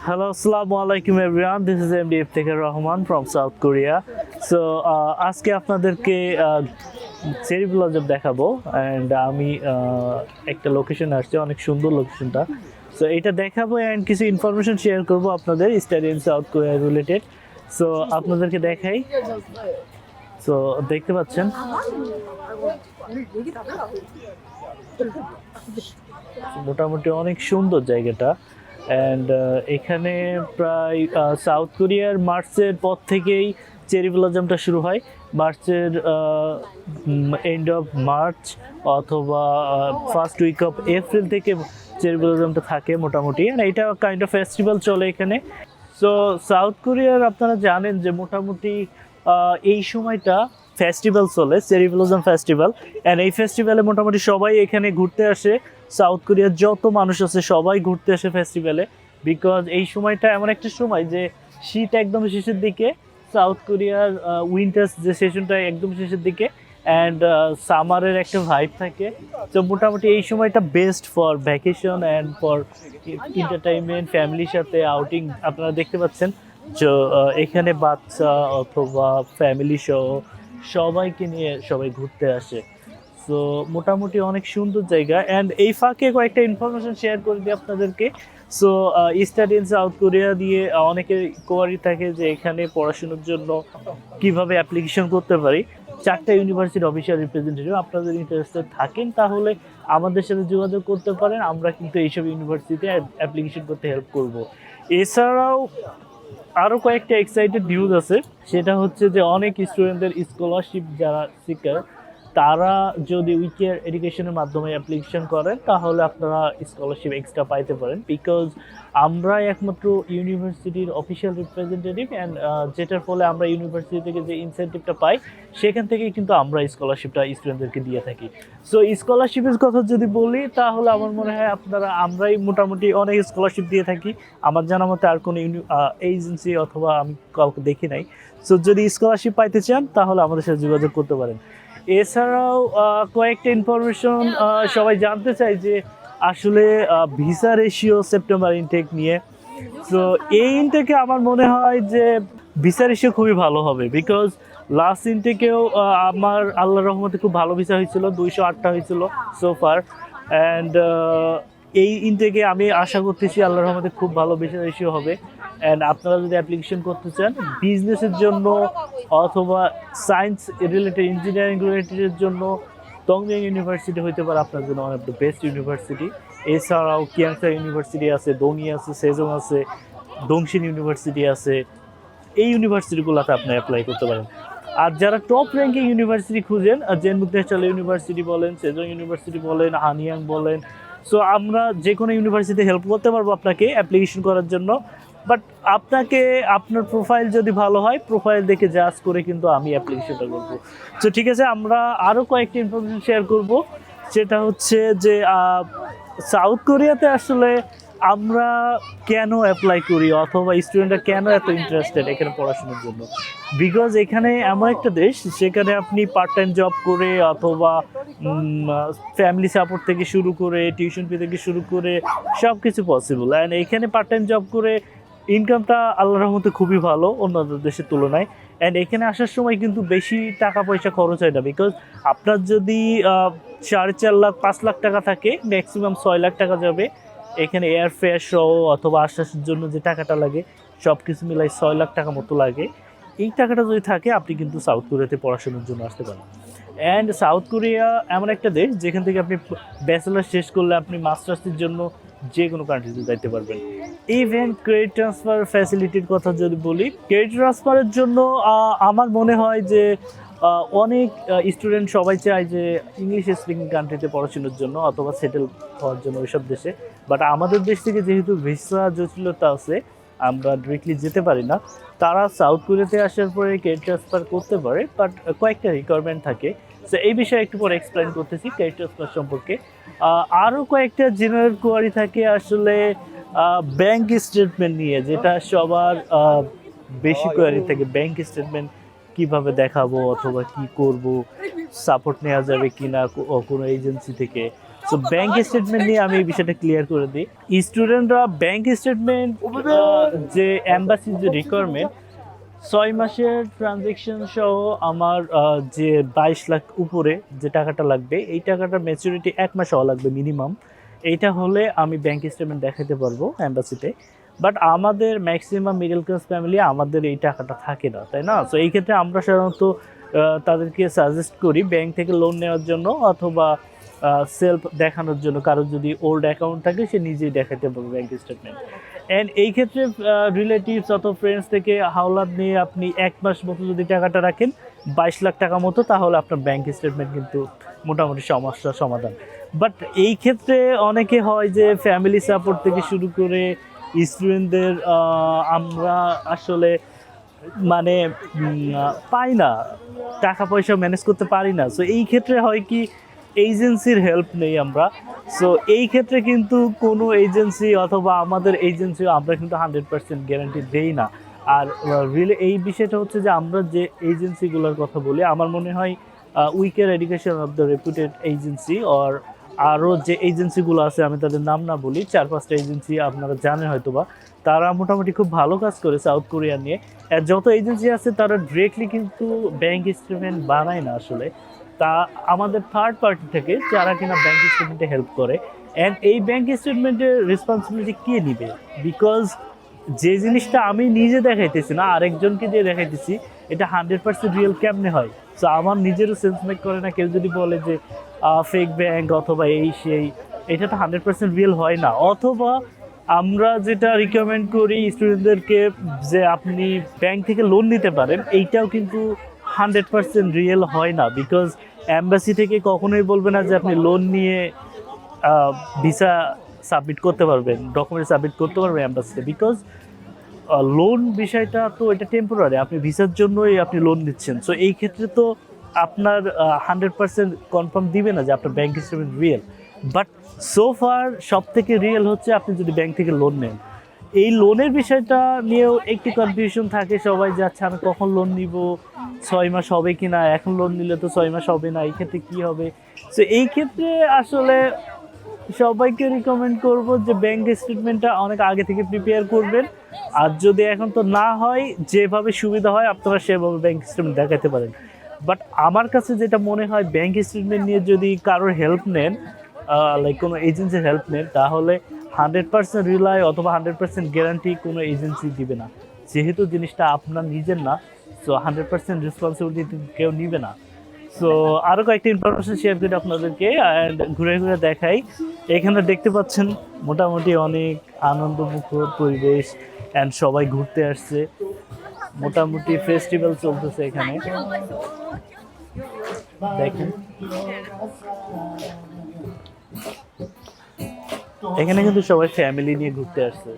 Hello, Assalamu alaikum everyone. This is MD Iftikhar Rahman from South Korea. So আজকে আপনাদেরকে cherry blossom দেখাবো and আমি একটা location আসছে, অনেক সুন্দর লোকেশনটা। সো এটা দেখাবো এন্ড কিছু ইনফরমেশন শেয়ার করব আপনাদের study in south Korea related. So আপনাদেরকে দেখাই। সো দেখতে পাচ্ছেন মোটামুটি অনেক সুন্দর জায়গাটা। অ্যান্ড এখানে প্রায় সাউথ কোরিয়ার মার্চের পর থেকেই চেরি ব্লসমটা শুরু হয়। মার্চের এন্ড অফ মার্চ অথবা ফার্স্ট উইক অফ এপ্রিল থেকে চেরি ব্লসমটা থাকে মোটামুটি। এটা কাইন্ড অফ ফেস্টিভ্যাল চলে এখানে। সো সাউথ কোরিয়ার আপনারা জানেন যে মোটামুটি এই সময়টা ফেস্টিভ্যাল চলে, চেরি ব্লসম ফেস্টিভ্যাল। অ্যান্ড এই ফেস্টিভ্যালে মোটামুটি সবাই এখানে ঘুরতে আসে। সাউথ কোরিয়ার যত মানুষ আছে সবাই ঘুরতে আসে ফেস্টিভ্যালে, বিকজ এই সময়টা এমন একটা সময় যে শীত একদম শেষের দিকে, সাউথ কোরিয়ার উইন্টার যে সেশনটা একদম শেষের দিকে, অ্যান্ড সামারের একটা ভাইব থাকে। তো মোটামুটি এই সময়টা best for vacation and for entertainment, ফ্যামিলির সাথে আউটিং। আপনারা দেখতে পাচ্ছেন যে এখানে বাচ্চা অথবা ফ্যামিলি সহ সবাইকে নিয়ে সবাই ঘুরতে আসে। সো মোটামুটি অনেক সুন্দর জায়গা। অ্যান্ড এই ফাঁকে কয়েকটা ইনফরমেশন শেয়ার করে দিই আপনাদেরকে। So study in south Korea দিয়ে অনেকের কোয়ারি থাকে যে এখানে পড়াশোনার জন্য কিভাবে অ্যাপ্লিকেশন করতে পারি। 4টা ইউনিভার্সিটি অফিসিয়াল রিপ্রেজেন্টেটিভ, আপনাদের ইন্টারেস্টেড থাকেন তাহলে আমাদের সাথে যোগাযোগ করতে পারেন। আমরা কিন্তু এইসব ইউনিভার্সিটিতে অ্যাপ্লিকেশন করতে হেল্প করব। এছাড়াও আরও কয়েকটা এক্সাইটেড নিউজ আছে, সেটা হচ্ছে যে অনেক স্টুডেন্টদের স্কলারশিপ যারা সিকার, তারা যদি উইকের এডুকেশনের মাধ্যমে অ্যাপ্লিকেশন করেন তাহলে আপনারা স্কলারশিপ এক্সট্রা পাইতে পারেন। বিকজ আমরা একমাত্র ইউনিভার্সিটির অফিসিয়াল রিপ্রেজেন্টেটিভ, অ্যান্ড যেটার ফলে আমরা ইউনিভার্সিটি থেকে যে ইনসেন্টিভটা পাই সেখান থেকেই কিন্তু আমরা স্কলারশিপটা স্টুডেন্টদেরকে দিয়ে থাকি। সো স্কলারশিপের কথা যদি বলি তাহলে আমার মনে হয় আমরাই মোটামুটি অনেক স্কলারশিপ দিয়ে থাকি। আমার জানা মতে আর কোনো এজেন্সি অথবা আমি কাউকে দেখি নাই। সো যদি স্কলারশিপ পাইতে চান তাহলে আমাদের সাথে যোগাযোগ করতে পারেন। এছাড়াও কয়েকটা ইনফরমেশন সবাই জানতে চাই যে আসলে ভিসা রেশিও সেপ্টেম্বর ইনটেক নিয়ে। তো এই ইনটেকে আমার মনে হয় যে ভিসা রেশিও খুবই ভালো হবে, বিকজ লাস্ট ইনটেকেও আমার আল্লাহর রহমতে খুব ভালো ভিসা হয়েছিল, 208টা হয়েছিল সোফার। অ্যান্ড এই ইনটেকে আমি আশা করতেছি আল্লাহর রহমতে খুব ভালো ভিসা রেশিও হবে। অ্যান্ড আপনারা যদি অ্যাপ্লিকেশন করতে চান বিজনেসের জন্য অথবা সায়েন্স রিলেটেড, ইঞ্জিনিয়ারিং রিলেটেডের জন্য, টংমিয়াং ইউনিভার্সিটি হইতে পারে আপনার জন্য one of the best university. এছাড়াও কিয়াংসা ইউনিভার্সিটি আছে, দোঙি আছে, সেজং আছে, দংশিন ইউনিভার্সিটি আছে। এই ইউনিভার্সিটিগুলোতে আপনি অ্যাপ্লাই করতে পারেন। আর যারা টপ র্যাঙ্কিং ইউনিভার্সিটি খুঁজেন, জেনবুক ন্যাশনাল ইউনিভার্সিটি বলেন, সেজং ইউনিভার্সিটি বলেন, হানিয়াং বলেন, সো আমরা যে কোনো ইউনিভার্সিটি হেল্প করতে পারবো আপনাকে অ্যাপ্লিকেশন করার জন্য। বাট আপনাকে আপনার প্রোফাইল যদি ভালো হয়, প্রোফাইল দেখে জাজ করে কিন্তু আমি অ্যাপ্লিকেশনটা করবো। তো ঠিক আছে, আমরা আরও কয়েকটি ইনফরমেশন শেয়ার করব। সেটা হচ্ছে যে সাউথ কোরিয়াতে আসলে আমরা কেন অ্যাপ্লাই করি অথবা স্টুডেন্টরা কেন এত ইন্টারেস্টেড এখানে পড়াশোনার জন্য। বিকজ এখানে এমন একটা দেশ যেখানে আপনি পার্ট টাইম জব করে অথবা ফ্যামিলি সাপোর্ট থেকে শুরু করে টিউশন ফি থেকে শুরু করে সব কিছু পসিবল। অ্যান্ড এখানে পার্ট টাইম জব করে ইনকামটা আল্লাহর রহমতে খুবই ভালো অন্যান্য দেশের তুলনায়। অ্যান্ড এখানে আসার সময় কিন্তু বেশি টাকা পয়সা খরচ হয় না, বিকজ আপনার যদি 4.5 লাখ 5 লাখ টাকা থাকে, ম্যাক্সিমাম 6 লাখ টাকা যাবে এখানে এয়ার ফেয়ার সহ, অথবা আসার জন্য যে টাকাটা লাগে সব কিছু মিলাই 6 লাখ টাকা মতো লাগে। এই টাকাটা যদি থাকে আপনি কিন্তু সাউথ কোরিয়াতে পড়াশোনার জন্য আসতে পারেন। অ্যান্ড সাউথ কোরিয়া এমন একটা দেশ যেখান থেকে আপনি ব্যাচেলার শেষ করলে আপনি মাস্টার্সের জন্য যে কোনো কান্ট্রিতে যাইতে পারবেন। ইভেন ক্রেডিট ট্রান্সফার ফ্যাসিলিটির কথা যদি বলি, ক্রেডিট ট্রান্সফারের জন্য আমার মনে হয় যে অনেক স্টুডেন্ট সবাই চায় যে ইংলিশ স্পিকিং কান্ট্রিতে পড়াশোনার জন্য অথবা সেটেল হওয়ার জন্য ওইসব দেশে। বাট আমাদের দেশ থেকে যেহেতু ভিসা জটিলতা আছে, আমরা ডিরেক্টলি যেতে পারি না। তারা সাউথ কোরিয়াতে আসার পরে ক্রেডিট ট্রান্সফার করতে পারে, বাট কয়েকটা রিকোয়ারমেন্ট থাকে। সো এই বিষয়ে একটু পরে এক্সপ্লেন করতেছি ক্রেডিট ট্রান্সফার সম্পর্কে। আরও কয়েকটা জেনারেল কোয়ারি থাকে আসলে ব্যাংক স্টেটমেন্ট নিয়ে, যেটা সবার বেশি কোয়ারি থাকে। ব্যাংক স্টেটমেন্ট কিভাবে দেখাবো অথবা কি করব, সাপোর্ট নেওয়া যাবে কি না কোনো এজেন্সি থেকে। সো ব্যাংক স্টেটমেন্ট নিয়ে আমি এই বিষয়টা ক্লিয়ার করে দিই। স্টুডেন্টরা ব্যাংক স্টেটমেন্ট যে এম্বাসির যে রিকোয়ারমেন্ট, 6 মাসের ট্রানজেকশন সহ আমার যে 22 লাখ উপরে যে টাকাটা লাগবে, এই টাকাটার ম্যাচুরিটি 1 মাস হওয়া লাগবে মিনিমাম। এইটা হলে আমি ব্যাংক স্টেটমেন্ট দেখাতে পারবো অ্যাম্বাসিতে। বাট আমাদের ম্যাক্সিমাম মিডল ক্লাস ফ্যামিলি আমাদের এই টাকাটা থাকে না, তাই না? সো এই ক্ষেত্রে আমরা সাধারণত তাদেরকে সাজেস্ট করি ব্যাংক থেকে লোন নেওয়ার জন্য, অথবা সেলফ দেখানোর জন্য। কারোর যদি ওল্ড অ্যাকাউন্ট থাকে সে নিজেই দেখাতে পারবে ব্যাংক স্টেটমেন্ট। অ্যান্ড এই ক্ষেত্রে রিলেটিভস অথবা ফ্রেন্ডস থেকে হাওলাত নিয়ে আপনি 1 মাস মতো যদি টাকাটা রাখেন, 22 লাখ টাকা মতো, তাহলে আপনার ব্যাংক স্টেটমেন্ট কিন্তু মোটামুটি সমস্যার সমাধান। বাট এই ক্ষেত্রে অনেকে হয় যে ফ্যামিলি সাপোর্ট থেকে শুরু করে স্টুডেন্টদের আমরা আসলে মানে পাই না, টাকা পয়সা ম্যানেজ করতে পারি না। সো এই ক্ষেত্রে হয় কি, এজেন্সির হেল্প নেই আমরা। সো এই ক্ষেত্রে কিন্তু কোনো এজেন্সি অথবা আমাদের এজেন্সিও আমরা কিন্তু 100% গ্যারান্টি দেই না। আর রিলে এই বিষয়টা হচ্ছে যে আমরা যে এজেন্সিগুলোর কথা বলি, আমার মনে হয় উইকের education of the reputed agency or আরও যে এজেন্সিগুলো আছে, আমি তাদের নাম না বলি, 4-5টা এজেন্সি আপনারা জানেন হয়তো বা, তারা মোটামুটি খুব ভালো কাজ করে সাউথ কোরিয়া নিয়ে। আর যত এজেন্সি আছে তারা ডিরেক্টলি কিন্তু ব্যাংক স্টেটমেন্ট বানায় না আসলে, তা আমাদের থার্ড পার্টি থেকে যারা কিনা ব্যাংক স্টেটমেন্টে হেল্প করে। অ্যান্ড এই ব্যাংক স্টেটমেন্টের রেসপন্সিবিলিটি কে নিবে? বিকজ যে জিনিসটা আমি নিজে দেখাইতেছি না, আরেকজনকে দিয়ে দেখাইতেছি, এটা 100% রিয়েল কেমনে হয়? সো আমার নিজেরও সেন্স মেক করে না। কেউ যদি বলে যে ফেক ব্যাংক অথবা এই সেই, এটা তো 100% রিয়েল হয় না। অথবা আমরা যেটা রিকমেন্ড করি স্টুডেন্টদেরকে যে আপনি ব্যাংক থেকে লোন নিতে পারেন, এইটাও কিন্তু 100% রিয়েল হয় না। বিকজ অ্যাম্বাসি থেকে কখনোই বলবে না যে আপনি লোন নিয়ে ভিসা সাবমিট করতে পারবেন, ডকুমেন্ট সাবমিট করতে পারবেন অ্যাম্বাসিতে। বিকজ লোন বিষয়টা তো এটা টেম্পোরারি, আপনি ভিসার জন্যই আপনি লোন নিচ্ছেন। সো এই ক্ষেত্রে তো আপনার 100% কনফার্ম দিবে না যে আপনার bank statement real. But so far সব থেকে রিয়েল হচ্ছে আপনি যদি ব্যাংক থেকে লোন নেন। এই লোনের বিষয়টা নিয়েও একটি কনফিউশন থাকে সবাই, যে আচ্ছা আমি কখন লোন নিব, 6 মাস হবে কি না, এখন লোন নিলে তো 6 মাস হবে না, এই ক্ষেত্রে কী হবে? সো এই ক্ষেত্রে আসলে সবাইকে রিকমেন্ড করব যে ব্যাংক স্টেটমেন্টটা অনেক আগে থেকে প্রিপেয়ার করবেন। আর যদি এখন তো না হয়, যেভাবে সুবিধা হয় আপনারা সেভাবে ব্যাংক স্টেটমেন্ট দেখাতে পারেন। বাট আমার কাছে যেটা মনে হয়, ব্যাংক স্টেটমেন্ট নিয়ে যদি কারোর হেল্প নেন, লাইক কোনো এজেন্সির হেল্প নেন, তাহলে 100% রিলাই অথবা 100% গ্যারান্টি কোনো এজেন্সি দিবে না, যেহেতু জিনিসটা আপনার নিজের না। সো 100% রেসপন্সিবিলিটি কেউ নিবে না। সো আরও কয়েকটা ইনফরমেশন শেয়ার করি আপনাদেরকে, অ্যান্ড ঘুরে ঘুরে দেখাই। এখানে দেখতে পাচ্ছেন মোটামুটি অনেক আনন্দমুখর পরিবেশ, অ্যান্ড সবাই ঘুরতে আসছে, মোটামুটি ফেস্টিভ্যাল চলতেছে এখানে। দেখেন এখানে কিন্তু সবাই ফ্যামিলি নিয়ে ঘুরতে আসছে।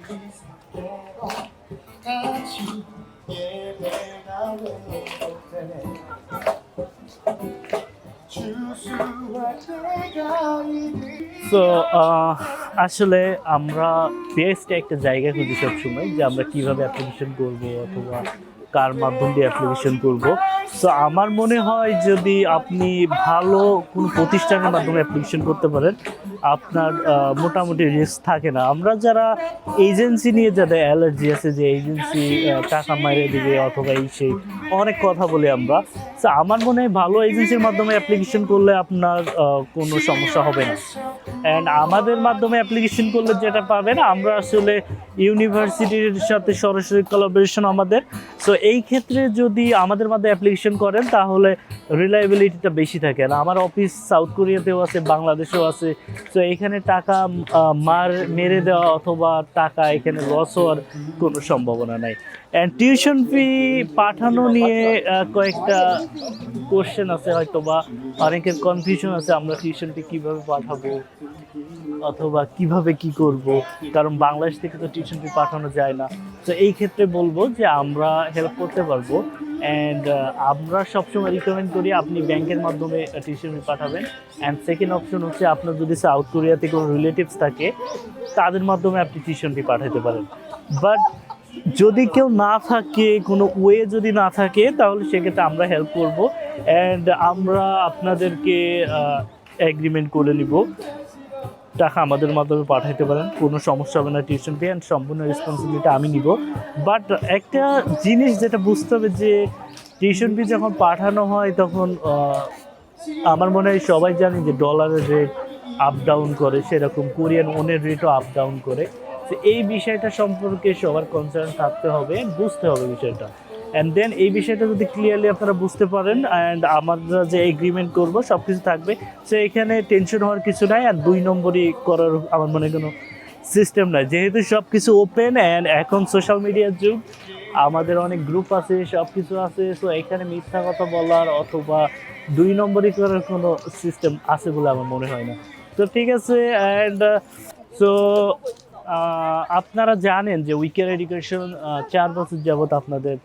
সো আসলে আমরা বেস্ট একটা জায়গা খুঁজি সবসময়, যে আমরা কীভাবে অ্যাপ্লিকেশন করবো অথবা কার মাধ্যম দিয়ে অ্যাপ্লিকেশন করব। সো আমার মনে হয় যদি আপনি ভালো কোনো প্রতিষ্ঠানের মাধ্যমে অ্যাপ্লিকেশন করতে পারেন, আপনার মোটামুটি রিস্ক থাকে না। আমরা যারা এজেন্সি নিয়ে যাদের অ্যালার্জি আছে, যে এজেন্সি টাকা মাইরে দিবে অথবা এই সেই অনেক কথা বলি আমরা, সো আমার মনে হয় ভালো এজেন্সির মাধ্যমে অ্যাপ্লিকেশন করলে আপনার কোনো সমস্যা হবে না। অ্যান্ড আমাদের মাধ্যমে অ্যাপ্লিকেশন করলে যেটা পাবেন, আমরা আসলে ইউনিভার্সিটির সাথে সরাসরি কোলাবোরেশন আমাদের। সো এই ক্ষেত্রে যদি আমাদের মাধ্যমে অ্যাপ্লিকেশন করেন তাহলে রিলায়েবিলিটিটা বেশি থাকে। আর আমার অফিস সাউথ কোরিয়াতেও আছে, বাংলাদেশেও আছে। সো এখানে টাকা মেরে দেওয়া অথবা টাকা এখানে লস হওয়ার কোনো সম্ভাবনা নাই। অ্যান্ড টিউশন ফি পাঠানো নিয়ে কয়েকটা কোশ্চেন আছে, হয়তো বা অনেকের কনফিউশন আছে, আমরা টিউশন ফি কীভাবে পাঠাবো অথবা কিভাবে কি করব, কারণ বাংলাদেশ থেকে তো টিউশন ফি পাঠানো যায় না। তো এই ক্ষেত্রে বলবো যে আমরা হেল্প করতে পারবো। অ্যান্ড আমরা সবসময় রিকমেন্ড করি আপনি ব্যাংকের মাধ্যমে টিউশন ফি পাঠাবেন। অ্যান্ড সেকেন্ড অপশন হচ্ছে আপনার যদি সাউথ কোরিয়াতে কোনো রিলেটিভস থাকে, তাদের মাধ্যমে আপনি টিউশন ফি পাঠাতে পারেন। বাট যদি কেউ না থাকে, কোনো ওয়ে যদি না থাকে, তাহলে সেক্ষেত্রে আমরা হেল্প করব। অ্যান্ড আমরা আপনাদেরকে এগ্রিমেন্ট করে নিব। টাকা আমাদের মাধ্যমে পাঠাইতে পারেন, কোনো সমস্যা হবে না। টিউশন ফি অ্যান্ড সম্পূর্ণ রেসপন্সিবিলিটি আমি নিব। বাট একটা জিনিস যেটা বুঝতে হবে যে টিউশন ফি যখন পাঠানো হয় তখন আমার মনে হয় সবাই জানি যে ডলারের রেট আপ ডাউন করে, সেরকম কোরিয়ান ওনের রেটও আপ ডাউন করে। তো এই বিষয়টা সম্পর্কে সবার কনসার্ন থাকতে হবে, বুঝতে হবে বিষয়টা। অ্যান্ড দেন এই বিষয়টা যদি ক্লিয়ারলি আপনারা বুঝতে পারেন অ্যান্ড আমরা যে এগ্রিমেন্ট করব সব কিছু থাকবে, সো এখানে টেনশন হওয়ার কিছু নাই। আর 2 নম্বরই করার আমার মনে কোনো সিস্টেম নাই, যেহেতু সব কিছু ওপেন অ্যান্ড এখন সোশ্যাল মিডিয়ার যুগ, আমাদের অনেক গ্রুপ আছে, সব কিছু আছে। সো এখানে মিথ্যা কথা বলার অথবা 2 নম্বরই করার কোনো সিস্টেম আছে বলে আমার মনে হয় না। তো ঠিক আছে। অ্যান্ড সো আপনারা জানেন যে উইকের এডুকেশন 4 বছর যাবত আপনাদের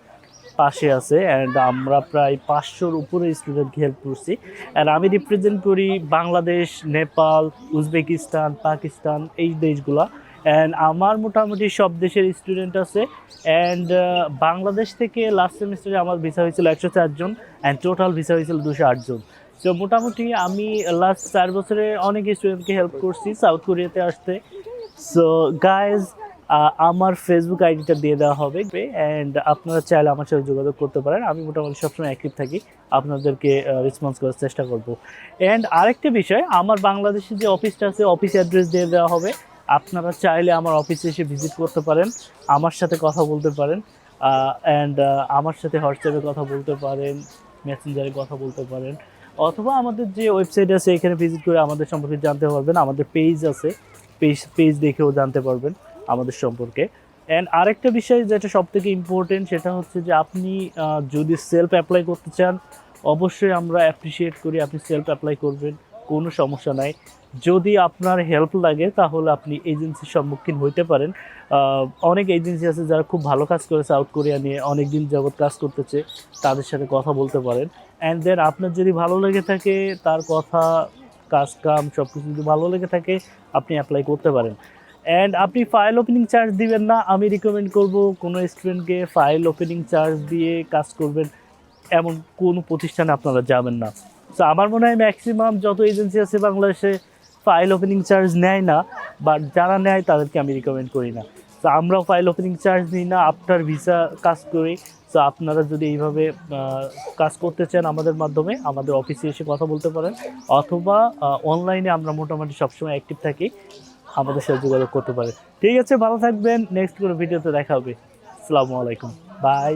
পাশে আছে অ্যান্ড আমরা প্রায় 500-র উপরে স্টুডেন্টকে হেল্প করছি। অ্যান্ড আমি রিপ্রেজেন্ট করি বাংলাদেশ, নেপাল, উজবেকিস্তান, পাকিস্তান, এই দেশগুলা। অ্যান্ড আমার মোটামুটি সব দেশের স্টুডেন্ট আছে। অ্যান্ড বাংলাদেশ থেকে লাস্ট সেমিস্টারে আমার ভিসা হয়েছিল 104 জন অ্যান্ড টোটাল ভিসা হয়েছিল 208 জন। সো মোটামুটি আমি লাস্ট 4 বছরে অনেক স্টুডেন্টকে হেল্প করছি সাউথ কোরিয়াতে আসতে। সো গাইজ, আমার ফেসবুক আইডিটা দিয়ে দেওয়া হবে অ্যান্ড আপনারা চাইলে আমার সাথে যোগাযোগ করতে পারেন। আমি মোটামুটি সবসময় অ্যাক্টিভ থাকি, আপনাদেরকে রেসপন্স করার চেষ্টা করব। অ্যান্ড আরেকটা বিষয়, আমার বাংলাদেশে যে অফিসটা আছে অফিস অ্যাড্রেস দিয়ে দেওয়া হবে। আপনারা চাইলে আমার অফিসে এসে ভিজিট করতে পারেন, আমার সাথে কথা বলতে পারেন অ্যান্ড আমার সাথে হোয়াটসঅ্যাপে কথা বলতে পারেন, মেসেঞ্জারে কথা বলতে পারেন, অথবা আমাদের যে ওয়েবসাইট আছে এখানে ভিজিট করে আমাদের সম্পর্কে জানতে পারবেন। আমাদের পেজ আছে, পেজ দেখেও জানতে পারবেন আমাদের সম্পর্কে। অ্যান্ড আরেকটা বিষয় যেটা সবথেকে ইম্পর্টেন্ট, সেটা হচ্ছে যে আপনি যদি সেলফ অ্যাপ্লাই করতে চান, অবশ্যই আমরা অ্যাপ্রিসিয়েট করি আপনি সেলফ অ্যাপ্লাই করবেন, কোনো সমস্যা নাই। যদি আপনার হেল্প লাগে তাহলে আপনি এজেন্সির সম্মুখীন হইতে পারেন। অনেক এজেন্সি আছে যারা খুব ভালো কাজ করে সাউথ কোরিয়া নিয়ে, অনেক দিন যাবৎ কাজ করতেছে, তাদের সাথে কথা বলতে পারেন। অ্যান্ড দেন আপনার যদি ভালো লেগে থাকে, তার কথা, কাজ কাম সব কিছু যদি ভালো লেগে থাকে, আপনি অ্যাপ্লাই করতে পারেন। অ্যান্ড আপনি ফাইল ওপেনিং চার্জ দিবেন না। আমি রিকমেন্ড করব কোনো স্টুডেন্টকে ফাইল ওপেনিং চার্জ দিয়ে কাজ করবেন এমন কোনো প্রতিষ্ঠানে আপনারা যাবেন না। সো আমার মনে হয় ম্যাক্সিমাম যত এজেন্সি আছে বাংলাদেশে ফাইল ওপেনিং চার্জ নেয় না, বাট যারা নেয় তাদেরকে আমি রিকমেন্ড করি না। তো আমরাও ফাইল ওপেনিং চার্জ নিই না, আফটার ভিসা কাজ করি। তো আপনারা যদি এইভাবে কাজ করতে চান আমাদের মাধ্যমে, আমাদের অফিসে এসে কথা বলতে পারেন, অথবা অনলাইনে আমরা মোটামুটি সবসময় অ্যাক্টিভ থাকি, আমাদের সাথে যোগাযোগ করতে পারেন। ঠিক আছে, ভালো থাকবেন, নেক্সট কোনো ভিডিওতে দেখা হবে। আসসালামু আলাইকুম, বাই।